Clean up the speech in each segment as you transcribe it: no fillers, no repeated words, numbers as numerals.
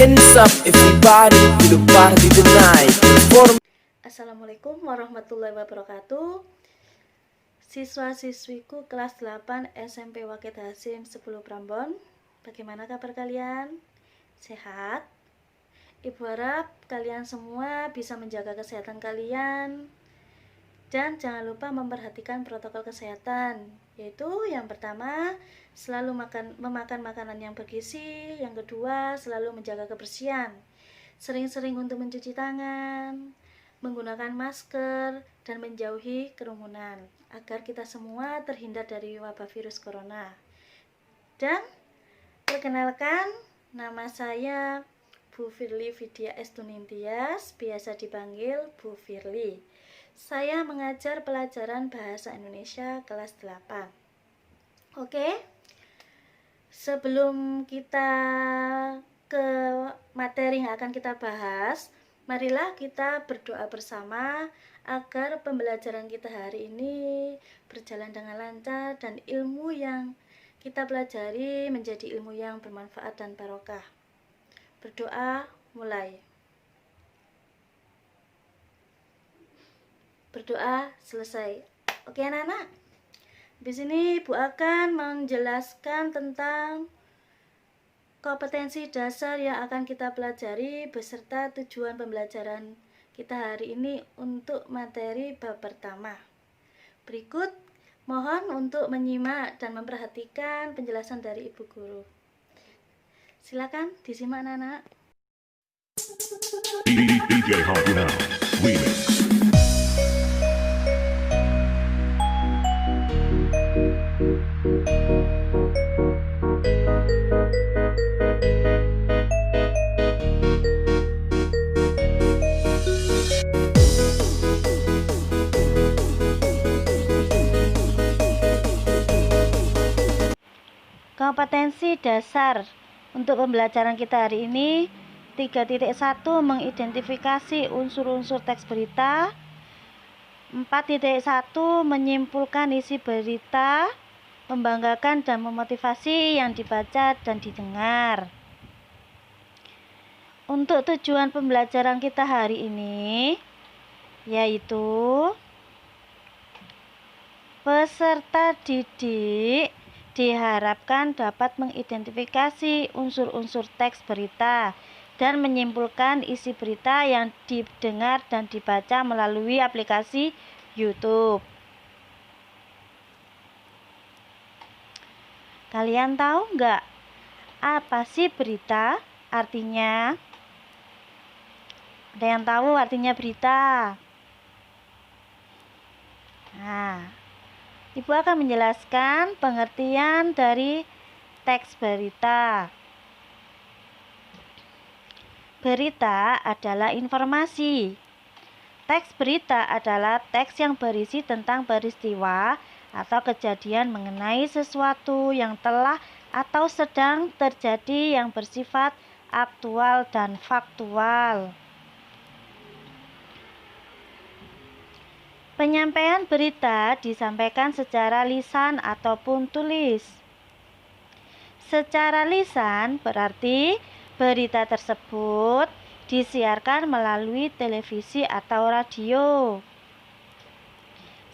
Hands up everybody to the party tonight. Assalamualaikum warahmatullahi wabarakatuh. Siswa-siswiku kelas 8 SMP Wakid Hasim 10 Prambon. Bagaimana kabar kalian? Sehat? Ibu harap kalian semua bisa menjaga kesehatan kalian. Dan jangan lupa memperhatikan protokol kesehatan, yaitu yang pertama, selalu memakan makanan yang bergizi. Yang kedua, selalu menjaga kebersihan. Sering-sering untuk mencuci tangan, menggunakan masker, dan menjauhi kerumunan agar kita semua terhindar dari wabah virus corona. Dan perkenalkan, nama saya Bu Firly Vidya Estunintias, biasa dipanggil Bu Firly. Saya mengajar pelajaran Bahasa Indonesia kelas 8. Oke, sebelum kita ke materi yang akan kita bahas, marilah kita berdoa bersama agar pembelajaran kita hari ini berjalan dengan lancar dan ilmu yang kita pelajari menjadi ilmu yang bermanfaat dan barokah. Berdoa mulai. Berdoa selesai. Oke anak-anak, di sini Ibu akan menjelaskan tentang kompetensi dasar yang akan kita pelajari beserta tujuan pembelajaran kita hari ini untuk materi bab pertama. Berikut mohon untuk menyimak dan memperhatikan penjelasan dari Ibu Guru. Silakan disimak anak-anak. DJ Haruna Remix. Kompetensi dasar untuk pembelajaran kita hari ini 3.1 mengidentifikasi unsur-unsur teks berita, 4.1 menyimpulkan isi berita, membanggakan dan memotivasi yang dibaca dan didengar. Untuk tujuan pembelajaran kita hari ini yaitu peserta didik diharapkan dapat mengidentifikasi unsur-unsur teks berita dan menyimpulkan isi berita yang didengar dan dibaca melalui aplikasi YouTube. Kalian tahu nggak apa sih berita artinya? Ada yang tahu artinya berita? Nah, Ibu akan menjelaskan pengertian dari teks berita. Berita adalah informasi. Teks berita adalah teks yang berisi tentang peristiwa atau kejadian mengenai sesuatu yang telah atau sedang terjadi yang bersifat aktual dan faktual. Penyampaian berita disampaikan secara lisan ataupun tulis. Secara lisan berarti berita tersebut disiarkan melalui televisi atau radio.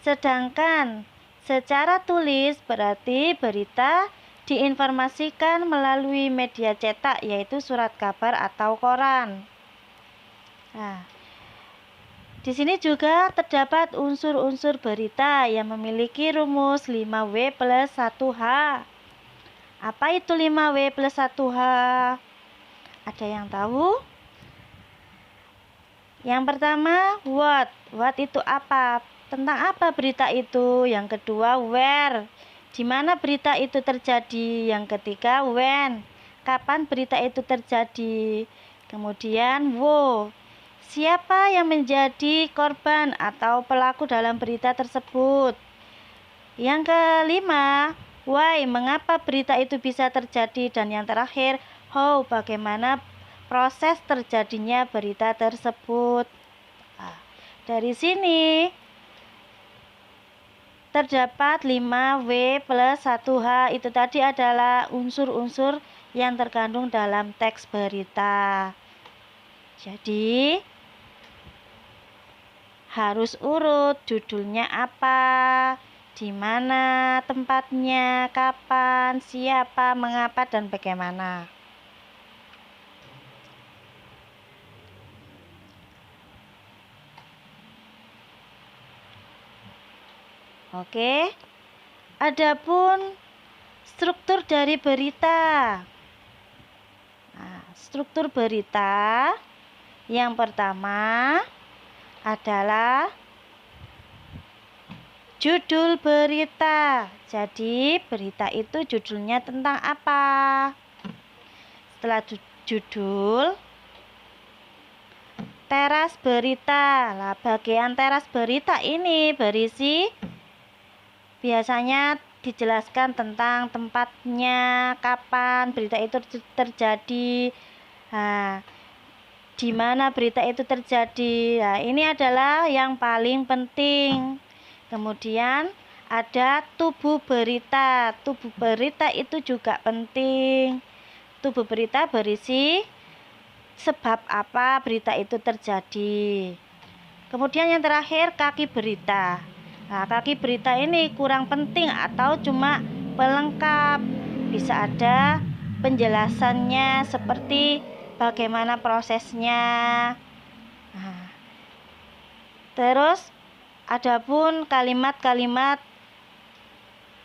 Sedangkan secara tulis berarti berita diinformasikan melalui media cetak yaitu surat kabar atau koran. Nah, di sini juga terdapat unsur-unsur berita yang memiliki rumus 5W plus 1H. Apa itu 5W plus 1H? Ada yang tahu? Yang pertama, what. What itu apa? Tentang apa berita itu? Yang kedua, where. Di mana berita itu terjadi? Yang ketiga, when. Kapan berita itu terjadi? Kemudian, who. Siapa yang menjadi korban atau pelaku dalam berita tersebut? Yang kelima, why, mengapa berita itu bisa terjadi? Dan yang terakhir, how, bagaimana proses terjadinya berita tersebut. Nah, dari sini terdapat 5W plus 1H, itu tadi adalah unsur-unsur yang terkandung dalam teks berita. Jadi harus urut judulnya apa, di mana tempatnya, kapan, siapa, mengapa, dan bagaimana. Oke, adapun struktur dari berita. Nah, struktur berita yang pertama adalah judul berita. Jadi berita itu judulnya tentang apa? Setelah judul, teras berita. Lah, bagian teras berita ini berisi biasanya dijelaskan tentang tempatnya, kapan berita itu terjadi, di mana berita itu terjadi. Nah, ini adalah yang paling penting. Kemudian ada tubuh berita. Tubuh berita itu juga penting. Tubuh berita berisi sebab apa berita itu terjadi. Kemudian yang terakhir kaki berita. Nah, kaki berita ini kurang penting atau cuma pelengkap. Bisa ada penjelasannya seperti bagaimana prosesnya. Nah, terus adapun kalimat-kalimat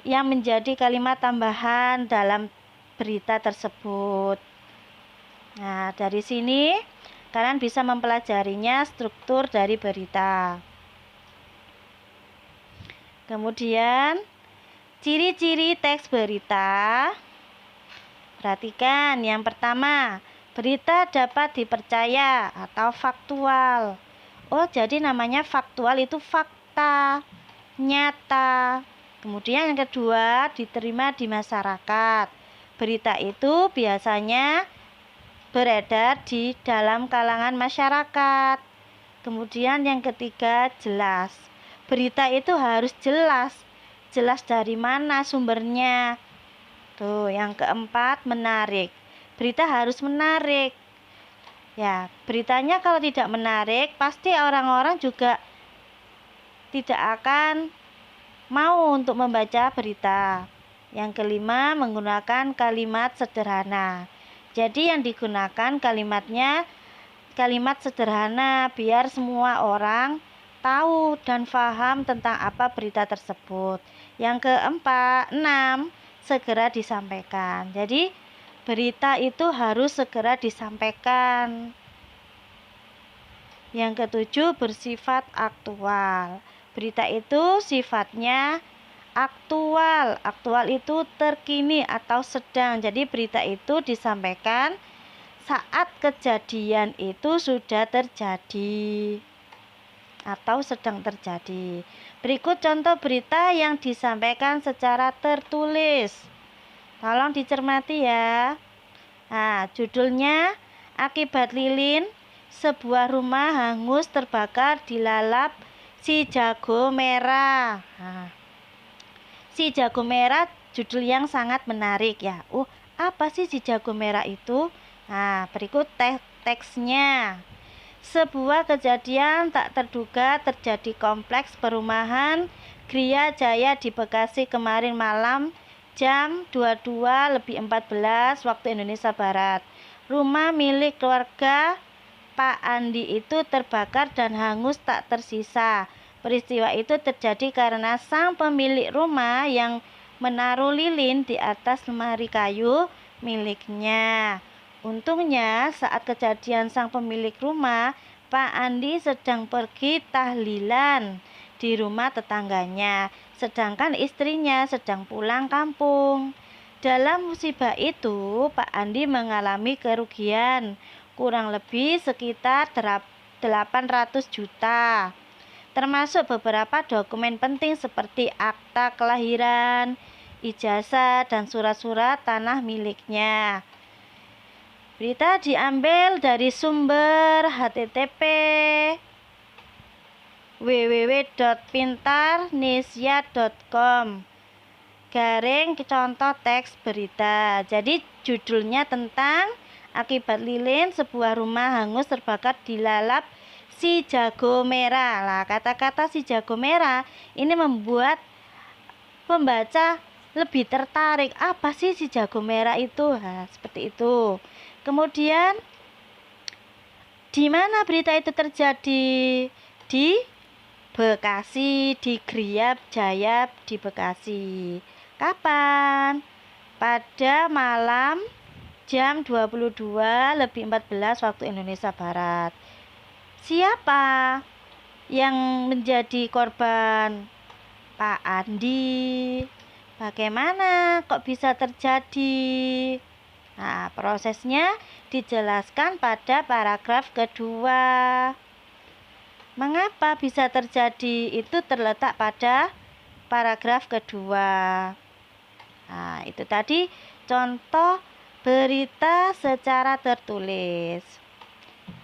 yang menjadi kalimat tambahan dalam berita tersebut. Nah, dari sini kalian bisa mempelajarinya struktur dari berita. Kemudian ciri-ciri teks berita. Perhatikan yang pertama, berita dapat dipercaya atau faktual. Oh, jadi namanya faktual itu fakta, nyata. Kemudian yang kedua, diterima di masyarakat. Berita itu biasanya beredar di dalam kalangan masyarakat. Kemudian yang ketiga, jelas. Berita itu harus jelas. Jelas dari mana sumbernya. Tuh, yang keempat, menarik. Berita harus menarik. Ya, beritanya kalau tidak menarik, pasti orang-orang juga tidak akan mau untuk membaca berita. Yang kelima, menggunakan kalimat sederhana. Jadi yang digunakan kalimatnya kalimat sederhana biar semua orang tahu dan paham tentang apa berita tersebut. Yang keempat, 6, segera disampaikan. Jadi berita itu harus segera disampaikan. Yang ketujuh, bersifat aktual. Berita itu sifatnya aktual. Aktual itu terkini atau sedang. Jadi berita itu disampaikan saat kejadian itu sudah terjadi atau sedang terjadi. Berikut contoh berita yang disampaikan secara tertulis. Tolong dicermati ya. Nah, judulnya akibat lilin, sebuah rumah hangus terbakar dilalap si jago merah. Nah, si jago merah judul yang sangat menarik ya. Apa sih si jago merah itu? Nah, berikut teksnya. Sebuah kejadian tak terduga terjadi kompleks perumahan Gria Jaya di Bekasi kemarin malam jam 22:14 waktu Indonesia Barat. Rumah milik keluarga Pak Andi itu terbakar dan hangus tak tersisa. Peristiwa itu terjadi karena sang pemilik rumah yang menaruh lilin di atas lemari kayu miliknya. Untungnya saat kejadian sang pemilik rumah, Pak Andi sedang pergi tahlilan di rumah tetangganya, sedangkan istrinya sedang pulang kampung. Dalam musibah itu, Pak Andi mengalami kerugian kurang lebih sekitar 800 juta, termasuk beberapa dokumen penting seperti akta kelahiran, ijazah, dan surat-surat tanah miliknya. Berita diambil dari sumber http www.pintarnesia.com garing contoh teks berita. Jadi judulnya tentang akibat lilin sebuah rumah hangus terbakar dilalap si jago merah. Lah, kata-kata si jago merah ini membuat pembaca lebih tertarik. Apa sih si jago merah itu? Nah, seperti itu. Kemudian di mana berita itu terjadi? Di Bekasi, di Griap Jaya di Bekasi. Kapan? Pada malam jam 22:14 waktu Indonesia Barat. Siapa yang menjadi korban? Pak Andi. Bagaimana kok bisa terjadi? Nah, prosesnya dijelaskan pada paragraf kedua. Mengapa bisa terjadi? Itu terletak pada paragraf kedua. Nah, itu tadi contoh berita secara tertulis.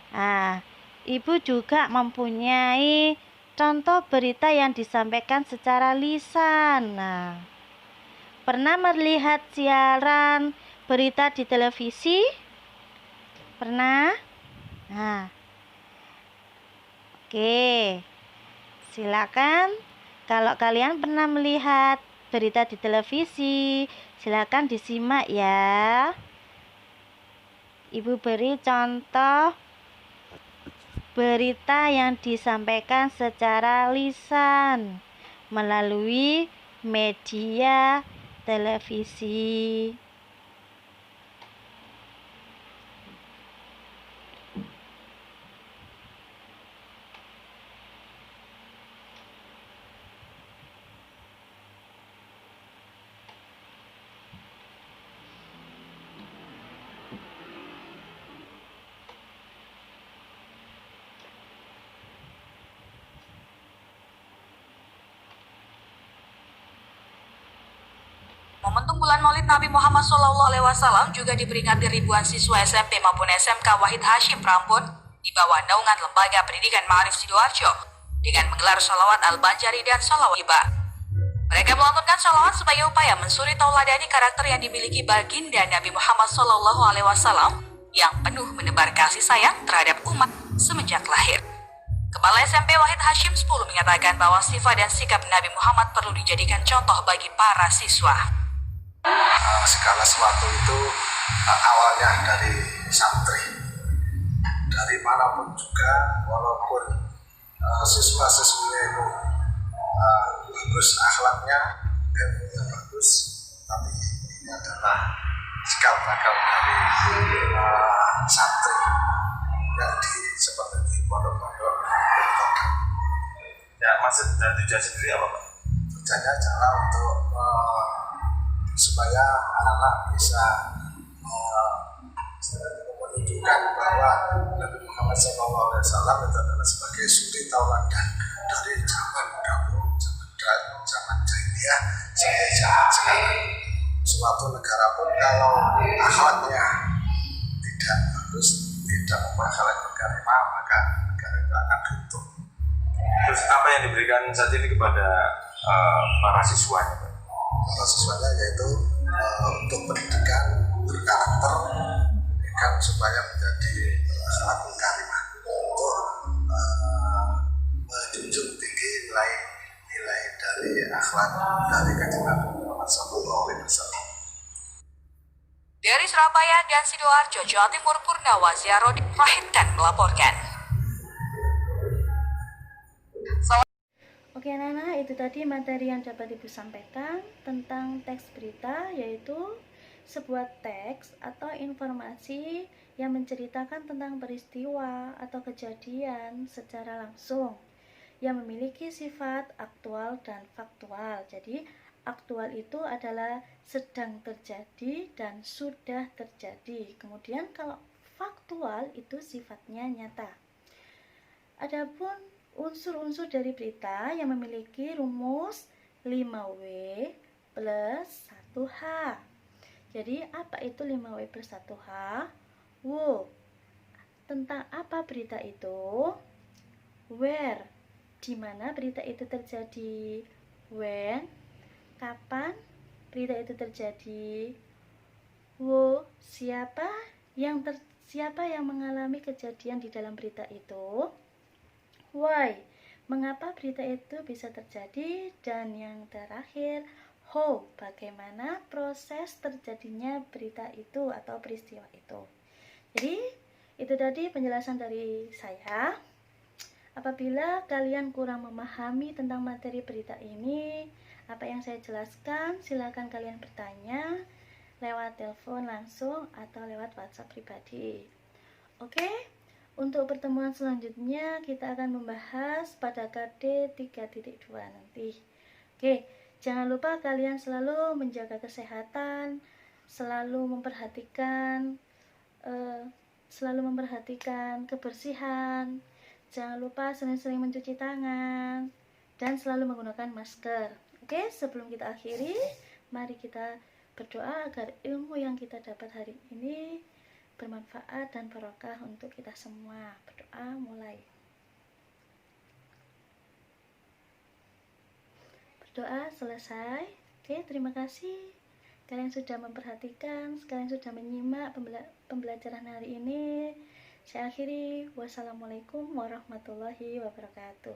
Nah, Ibu juga mempunyai contoh berita yang disampaikan secara lisan. Nah, pernah melihat siaran berita di televisi? Pernah? Nah, oke, silakan. Kalau kalian pernah melihat berita di televisi, silakan disimak ya. Ibu beri contoh berita yang disampaikan secara lisan melalui media televisi. Momentum bulan Maulid Nabi Muhammad SAW juga diperingati ribuan siswa SMP maupun SMK Wahid Hashim Prambon di bawah naungan Lembaga Pendidikan Ma'arif Sidoarjo dengan menggelar sholawat Al-Banjari dan sholawat Iba. Mereka melantunkan sholawat sebagai upaya mensuri tauladani karakter yang dimiliki baginda Nabi Muhammad SAW yang penuh menebar kasih sayang terhadap umat semenjak lahir. Kepala SMP Wahid Hashim 10 mengatakan bahwa sifat dan sikap Nabi Muhammad perlu dijadikan contoh bagi para siswa. Segala sesuatu itu awalnya dari santri, dari manapun juga, walaupun siswa-siswinya itu bagus akhlaknya, ilmunya bagus, tapi ini adalah sikap bakal dari santri yang seperti di pondok-pondok. Ya, maksud dan tujuan sendiri apa, Pak? Tujuannya adalah untuk supaya anak-anak bisa menunjukkan bahwa Nabi Muhammad SAW itu adalah sebagai suri tauladan dari zaman dahulu, zaman jahiliyah sampai zaman sekarang. Suatu negara pun kalau akhlaknya tidak bagus, tidak membawa akhlak berkarimah, maka negara itu akan runtuh. Terus apa yang diberikan saat ini kepada para siswanya, Pak? Para siswanya yaitu untuk pendidikan berkarakter, pendidikan supaya menjadi akhlakul karimah, untuk menjunjung tinggi nilai dari akhlak dari kanjeng Nabi Muhammad SAW. Dari Surabaya dan Sidoarjo, Jawa Timur, Purnawazi Arodi Wahidkan melaporkan. Oke anak-anak, itu tadi materi yang dapat Ibu sampaikan tentang teks berita, yaitu sebuah teks atau informasi yang menceritakan tentang peristiwa atau kejadian secara langsung yang memiliki sifat aktual dan faktual. Jadi aktual itu adalah sedang terjadi dan sudah terjadi. Kemudian kalau faktual itu sifatnya nyata. Adapun unsur-unsur dari berita yang memiliki rumus 5W plus 1H. Jadi apa itu 5W plus 1H? Tentang apa berita itu? Where, di mana berita itu terjadi? When, kapan, berita itu terjadi? Wo, siapa yang mengalami kejadian di dalam berita itu? Why, mengapa berita itu bisa terjadi? Dan yang terakhir, how, bagaimana proses terjadinya berita itu atau peristiwa itu. Jadi, itu tadi penjelasan dari saya. Apabila kalian kurang memahami tentang materi berita ini, apa yang saya jelaskan, silakan kalian bertanya lewat telepon langsung atau lewat WhatsApp pribadi. Oke, untuk pertemuan selanjutnya kita akan membahas pada KD 3.2 nanti. Oke, jangan lupa kalian selalu menjaga kesehatan, selalu memperhatikan kebersihan. Jangan lupa sering-sering mencuci tangan dan selalu menggunakan masker. Oke, sebelum kita akhiri, mari kita berdoa agar ilmu yang kita dapat hari ini bermanfaat dan barokah untuk kita semua. Berdoa mulai. Berdoa selesai. Oke, terima kasih. Kalian sudah memperhatikan, kalian sudah menyimak pembelajaran hari ini. Saya akhiri. Wassalamualaikum warahmatullahi wabarakatuh.